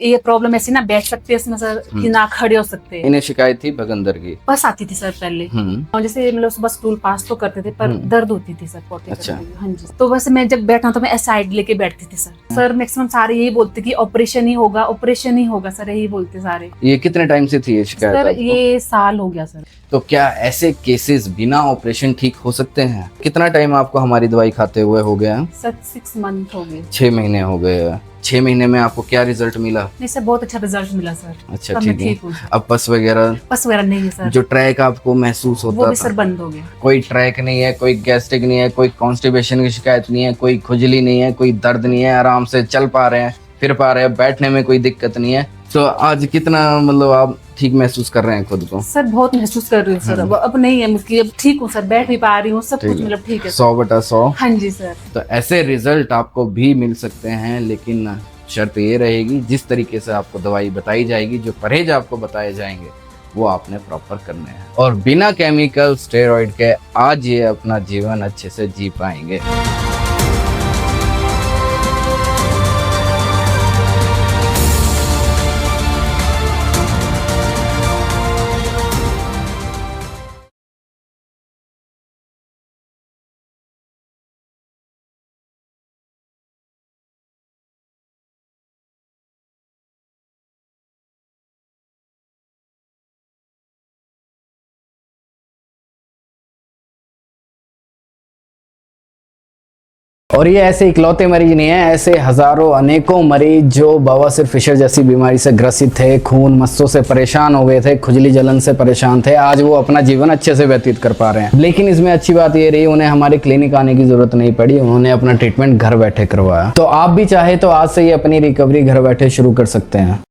ये प्रॉब्लम ऐसी ना बैठ सकते हैं इसमें सर कि ना खड़े हो सकते। इन्हें शिकायत थी भगंदर की? बस आती थी सर पहले। और जैसे मतलब सुबह स्टूल पास तो करते थे पर दर्द होती थी सर पोटे अच्छा। करते हुए। हाँ जी, तो बस मैं जब बैठा तो मैं ऐसा साइड लेके बैठती थी सर। सर मैक्सिमम सारे यही बोलते कि ऑपरेशन ही होगा, ऑपरेशन ही होगा सर, यही बोलते सारे। ये कितने टाइम से थी ये शिकायत सर आपको? ये साल हो गया सर। तो क्या ऐसे केसेस बिना ऑपरेशन ठीक हो सकते हैं? कितना टाइम आपको हमारी दवाई खाते हुए हो गया? सर 6 मंथ हो गए। 6 महीने हो गए। 6 महीने में आपको क्या रिजल्ट मिला? नहीं सर बहुत अच्छा रिजल्ट मिला सर। अच्छा तब ठीक मैं है। ठीक हूँ। अब पस वगैरह बस वगैरह नहीं है सर। जो ट्रैक आपको महसूस वो होता भी था सर बंद हो गया। कोई ट्रैक नहीं है, कोई गैस्ट्रिक नहीं है, कोई कॉन्स्टिपेशन की शिकायत नहीं है, कोई खुजली नहीं है, कोई दर्द नहीं है, आराम से चल पा रहे हैं, फिर पा रहे हैं, बैठने में कोई दिक्कत नहीं है। तो आज कितना मतलब आप ठीक महसूस कर रहे हैं खुद को? सर बहुत महसूस कर रही हूँ सर। अब नहीं है मुझकी, अब ठीक हूँ सर, बैठ भी पा रही हूँ, सब कुछ मतलब ठीक है। 100/100। हाँ जी सर। तो ऐसे रिजल्ट आपको भी मिल सकते हैं, लेकिन शर्त ये रहेगी जिस तरीके से आपको दवाई बताई जाएगी, जो परहेज आपको बताए जाएंगे वो आपने प्रॉपर करने हैं और बिना केमिकल स्टेरॉइड के आज ये अपना जीवन अच्छे से जी पाएंगे। और ये ऐसे इकलौते मरीज नहीं है, ऐसे हजारों अनेकों मरीज जो बवासीर फिशर जैसी बीमारी से ग्रसित थे, खून मस्सों से परेशान हो गए थे, खुजली जलन से परेशान थे, आज वो अपना जीवन अच्छे से व्यतीत कर पा रहे हैं। लेकिन इसमें अच्छी बात ये रही उन्हें हमारे क्लिनिक आने की जरूरत नहीं पड़ी, उन्होंने अपना ट्रीटमेंट घर बैठे करवाया। तो आप भी चाहे तो आज से ही अपनी रिकवरी घर बैठे शुरू कर सकते हैं।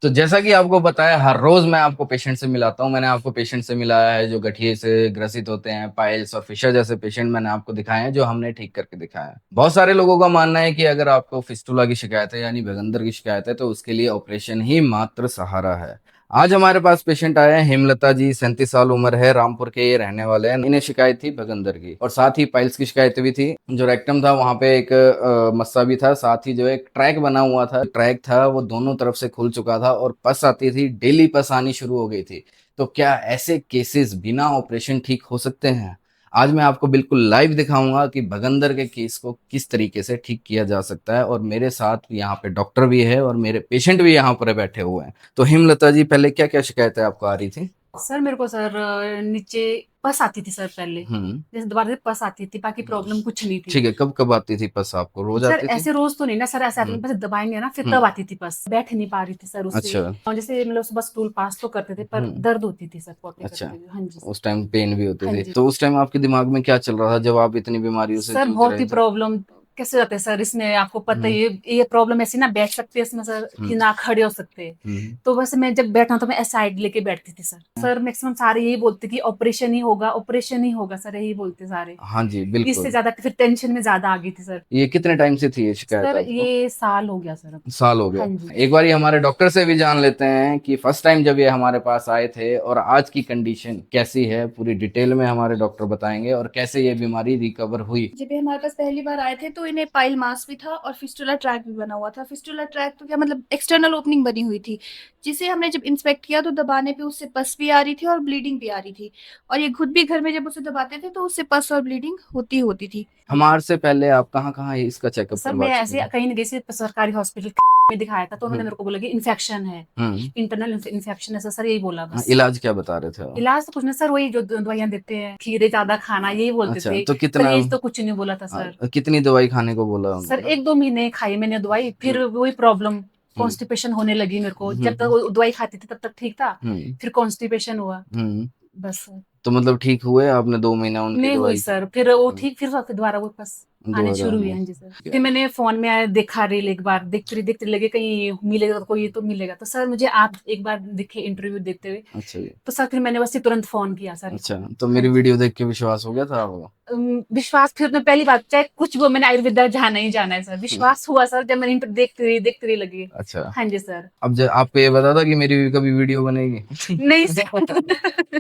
तो जैसा कि आपको बताया, हर रोज मैं आपको पेशेंट से मिलाता हूं। मैंने आपको पेशेंट से मिलाया है जो गठिए से ग्रसित होते हैं, पाइल्स और फिशर जैसे पेशेंट मैंने आपको दिखाए हैं जो हमने ठीक करके दिखाया है। बहुत सारे लोगों का मानना है कि अगर आपको फिस्टुला की शिकायत है यानी भगंदर की शिकायत है तो उसके लिए ऑपरेशन ही मात्र सहारा है। आज हमारे पास पेशेंट आए हैं हेमलता जी, 37 साल उम्र है, रामपुर के ये रहने वाले हैं। इन्हें शिकायत थी भगंदर की और साथ ही पाइल्स की शिकायत भी थी। जो रेक्टम था वहां पे एक मस्सा भी था, साथ ही जो एक ट्रैक बना हुआ था, ट्रैक था वो दोनों तरफ से खुल चुका था और पस आती थी, डेली पस आनी शुरू हो गई थी। तो क्या ऐसे केसेस बिना ऑपरेशन ठीक हो सकते हैं? आज मैं आपको बिल्कुल लाइव दिखाऊंगा कि भगंदर के केस को किस तरीके से ठीक किया जा सकता है। और मेरे साथ यहाँ पे डॉक्टर भी है और मेरे पेशेंट भी यहाँ पर बैठे हुए हैं। तो हेमलता जी, पहले क्या क्या शिकायतें आपको आ रही थी? सर मेरे को सर नीचे पस आती थी सर पहले। जैसे दोबारा से पस आती थी, बाकी प्रॉब्लम कुछ नहीं थी। ठीक है, कब कब आती थी पस आपको? रोज सर आती थी? ऐसे रोज तो नहीं ना सर, ऐसे आती बस दबाएंगे ना फिर तब आती थी पस। बैठ नहीं पा रही थी सर उससे। अच्छा। और जैसे मतलब सुबह स्टूल पास तो करते थे पर दर्द होती थी सर पोटे अच्छा, करते हुए। हाँ जी उस टाइम पेन भी होती हाँ थी। जी तो उस टाइम आपके दिमाग में क्या चल रहा था जब आप इतनी बीमारियों से सर जूझ बहुत रहे ही थे? प्रॉब्लम कैसे जाते हैं सर इसमें, आपको पता ही है ये प्रॉब्लम ऐसी ना बैठ सकते हैं इसमें सर कि ना खड़े हो सकते। तो बस मैं जब बैठा तो मैं ऐसा साइड लेके बैठती थी सर। सर मैक्सिमम सारे यही बोलते कि ऑपरेशन ही होगा, ऑपरेशन ही होगा सर, यही बोलते सारे। हाँ जी, इससे बिल्कुल। ज्यादा फिर टेंशन में ज्यादा आ गई थी सर। ये कितने टाइम से थी ये शिकायत सर आपको? ये साल हो गया सर अब। साल हो गया। हाँ जी एक बार हमारे डॉक्टर से भी जान लेते हैं कि फर्स्ट टाइम जब ये हमारे पास आए थे और आज की कंडीशन कैसी है, पूरी डिटेल में हमारे डॉक्टर बताएंगे और कैसे ये बीमारी रिकवर हुई। जब ये हमारे पास पहली बार आए थे तो इन्हें पाइल मास भी था और फिस्टुला ट्रैक भी बना हुआ था। फिस्टुला ट्रैक तो क्या मतलब एक्सटर्नल ओपनिंग बनी हुई थी, जिसे हमने जब इंस्पेक्ट किया तो दबाने पे उससे पस भी आ रही थी और ब्लीडिंग भी आ रही थी। और ये खुद भी घर में जब उसे दबाते थे तो उससे पस और ब्लीडिंग होती होती थी। हमारे से पहले आप कहाँ कहाँ इसका चेकअप सर करवा मैं चुके ऐसे हैं? कहीं न कहीं से सरकारी हॉस्पिटल में दिखाया था तो उन्होंने मेरे को बोला कि इन्फेक्शन है, इंटरनल इन्फेक्शन है सर, यही बोला हाँ, बस। इलाज क्या बता रहे थे आप? इलाज तो कुछ नहीं सर, वही जो दवाइयाँ देते हैं, खीरे ज्यादा खाना, यही बोलते अच्छा, थे। तो कितना परहेज तो कुछ नहीं बोला था सर। कितनी दवाई खाने को बोला सर उन्होंने? 1-2 महीने खाई मैंने दवाई, फिर वही प्रॉब्लम कॉन्स्टिपेशन होने लगी मेरे को। जब तक वो दवाई खाती थी तब तक ठीक था, फिर कॉन्स्टिपेशन हुआ बस। तो मतलब ठीक हुए आपने 2 महीना उनकी नहीं हुई दवाई? सर, फिर वो ठीक, फिर दोबारा वो बस आने शुरू हुई। हाँ जी सर। फिर मैंने फोन में आया देखा रील, एक बार देखते लगे कहीं मिलेगा तो कोई तो मिलेगा, तो सर मुझे आप एक बार दिखे इंटरव्यू देखते हुए। अच्छा जी। तो सर फिर मैंने बस तुरंत फोन किया सर। अच्छा, तो मेरी वीडियो देख के विश्वास हो गया था आपको? विश्वास फिर मैं पहली बात, चाहे कुछ वो, मैंने आयुर्वेदा जाना ही जाना है सर। विश्वास हुआ सर जब मैंने देखते रही लगी। अच्छा। हाँ जी सर। अब जब आपको ये पता था कि मेरी कभी वीडियो बनेगी? नहीं सर।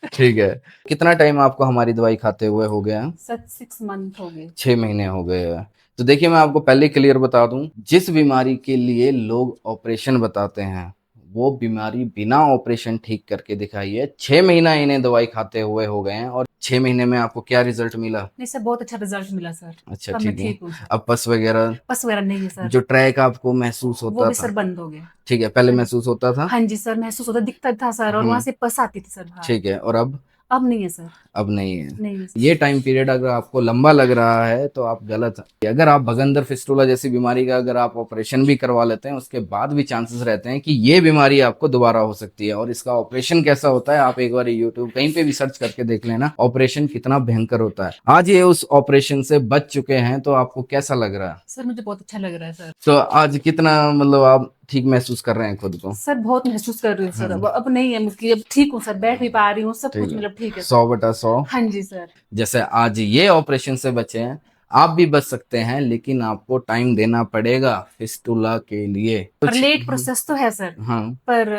ठीक है। कितना टाइम आपको हमारी दवाई खाते हुए हो गया? सर 6 मंथ हो गए। 6 महीने हो गए हैं। तो देखिए मैं आपको पहले क्लियर बता दूं, जिस बीमारी के लिए लोग ऑपरेशन बताते हैं वो बीमारी बिना ऑपरेशन ठीक करके दिखाई है। 6 महीना इन्हें दवाई खाते हुए हो गए हैं और 6 महीने में आपको क्या रिजल्ट मिला? नहीं सर, बहुत अच्छा रिजल्ट मिला सर। अच्छा अब मैं ठीक है। ठीक हूँ सर। अब पस वगैरह पस वगैरह नहीं है सर। जो ट्रैक आपको महसूस वो होता भी था, सर बंद हो गया। ठीक है, पहले हाँ जी। महसूस होता था, हाँ जी सर, महसूस होता दिखता था सर, और वहां से पस आती थी सर बाहर। ठीक है, और अब नहीं है सर। अब नहीं है। नहीं है सर। ये टाइम पीरियड अगर आपको लंबा लग रहा है तो आप गलत हैं। अगर आप भगंदर फिस्टुला जैसी बीमारी का अगर आप ऑपरेशन भी करवा लेते हैं उसके बाद भी चांसेस रहते हैं कि ये बीमारी आपको दोबारा हो सकती है। और इसका ऑपरेशन कैसा होता है आप एक बार यूट्यूब कहीं पे भी सर्च करके देख लेना, ऑपरेशन कितना भयंकर होता है। आज ये उस ऑपरेशन से बच चुके हैं तो आपको कैसा लग रहा है? सर मुझे बहुत अच्छा लग रहा है सर। तो आज कितना मतलब आप ठीक महसूस कर रहे हैं खुद को? सर बहुत महसूस कर रही हूँ सर। अब नहीं है मुझे, अब ठीक हूँ सर, बैठ भी पा रही हूँ, सब ठीक कुछ है, मतलब ठीक है सर। 100/100। हाँ जी सर। जैसे आज ये ऑपरेशन से बचे हैं, आप भी बच सकते हैं, लेकिन आपको टाइम देना पड़ेगा फिस्टुला के लिए पर कुछ। लेट प्रोसेस तो है सर, हाँ पर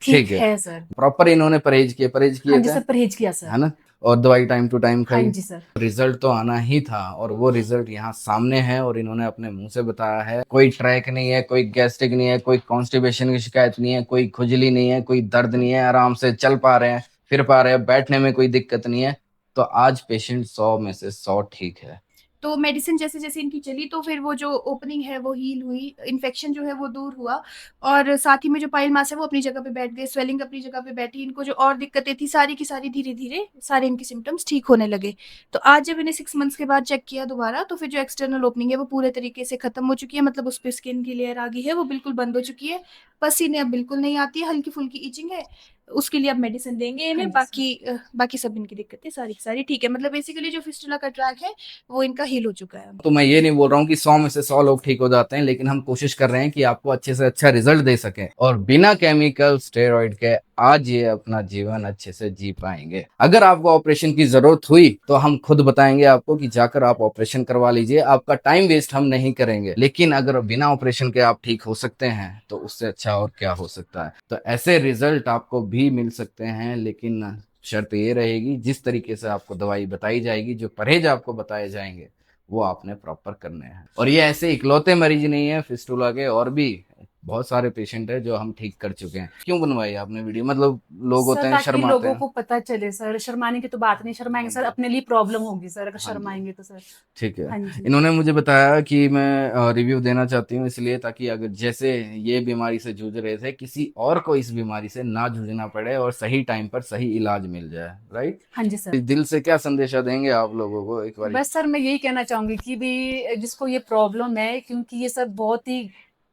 ठीक ठीक है। है सर। प्रॉपर इन्होंने परहेज हाँ किए जी थे, सर, परहेज किया सर। है ना, और दवाई टाइम टू टाइम हाँ खाई। जी सर। रिजल्ट तो आना ही था और वो रिजल्ट यहाँ सामने है और इन्होंने अपने मुंह से बताया है। कोई ट्रैक नहीं है, कोई गैस्ट्रिक नहीं है, कोई कॉन्स्टिपेशन की शिकायत नहीं है, कोई खुजली नहीं है, कोई दर्द नहीं है, आराम से चल पा रहे हैं, फिर पा रहे हैं, बैठने में कोई दिक्कत नहीं है। तो आज पेशेंट 100 में से 100 ठीक है। तो मेडिसिन जैसे जैसे इनकी चली तो फिर वो जो ओपनिंग है वो हील हुई, इन्फेक्शन जो है वो दूर हुआ, और साथ ही में जो पाइल मास है वो अपनी जगह पे बैठ गए, स्वेलिंग अपनी जगह पे बैठी, इनको जो और दिक्कतें थी सारी की सारी धीरे धीरे सारे इनके सिम्टम्स ठीक होने लगे। तो आज जब इन्हें 6 मंथ्स के बाद चेक किया दोबारा तो फिर जो एक्सटर्नल ओपनिंग है वो पूरे तरीके से खत्म हो चुकी है, मतलब उस पर स्किन की लेयर आ गई है, वो बिल्कुल बंद हो चुकी है, पसीने अब बिल्कुल नहीं आती है, हल्की फुल्की इचिंग है, उसके लिए अब मेडिसिन देंगे इन्हें। हाँ जी सर। बाकी सब इनकी दिक्कतें सारी की सारी ठीक है, मतलब बेसिकली जो फिस्टुला का ट्रैक है वो इनका हील हो चुका है। तो मैं ये नहीं बोल रहा हूँ कि 100 में से 100 लोग ठीक हो जाते हैं, लेकिन हम कोशिश कर रहे हैं कि आपको अच्छे से अच्छा रिजल्ट दे सकें और बिना केमिकल स्टेरॉइड के आज ये अपना जीवन अच्छे से जी पाएंगे। अगर आपको ऑपरेशन की जरूरत हुई तो हम खुद बताएंगे आपको कि जाकर आप ऑपरेशन करवा लीजिए, आपका टाइम वेस्ट हम नहीं करेंगे। लेकिन अगर बिना ऑपरेशन के आप ठीक हो सकते हैं तो उससे अच्छा और क्या हो सकता है। तो ऐसे रिजल्ट आपको भी मिल सकते हैं, लेकिन शर्त ये रहेगी जिस तरीके से आपको दवाई बताई जाएगी, जो परहेज आपको बताए जाएंगे वो आपने प्रॉपर करने हैं। और ये ऐसे इकलौते मरीज नहीं है फिस्टुला के, और भी बहुत सारे पेशेंट है जो हम ठीक कर चुके हैं। क्यों बनवाई आपने वीडियो? मतलब लोग होते सर हैं ताकि शर्माते लोगों हैं। को पता चले सर, शर्माने की तो बात नहीं, शर्माएंगे सर अपने लिए प्रॉब्लम होगी सर, अगर हाँ जी, शर्माएंगे तो सर। ठीक है। हाँ जी। इन्होंने मुझे बताया कि मैं रिव्यू देना चाहती हूँ इसलिए ताकि अगर जैसे ये बीमारी से जूझ रहे थे किसी और को इस बीमारी से ना जूझना पड़े और सही टाइम पर सही इलाज मिल जाए। राइट? हाँ जी सर। दिल से क्या संदेशा देंगे आप लोगों को एक बार? बस सर मैं यही कहना चाहूंगी कि भी जिसको ये प्रॉब्लम है, क्योंकि ये सर बहुत ही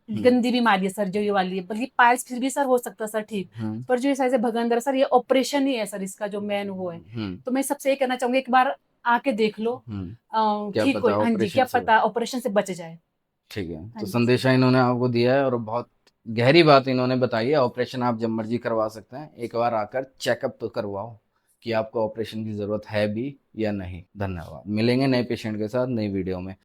गंदी बीमारी है सर जो ये वाली है, बल्कि पाइल्स फिर भी सर हो सकता है सर ठीक, पर जो ये भगंदर है सर, ये ऑपरेशन ही है सर इसका जो मेन वो है। तो मैं सबसे ये कहना चाहूंगी एक बार आके देख लो, क्या ठीक हो। पता हाँ जी, ऑपरेशन क्या से। पता ऑपरेशन से बच जाए। ठीक है, हाँ तो जी सर। संदेशा इन्होंने आपको दिया है और बहुत गहरी बात इन्होंने बताई है। ऑपरेशन आप जब मर्जी करवा सकते हैं, एक बार आकर चेकअप तो करवाओ कि आपको ऑपरेशन की जरूरत है भी या नहीं। धन्यवाद। मिलेंगे नए पेशेंट के साथ नई वीडियो में।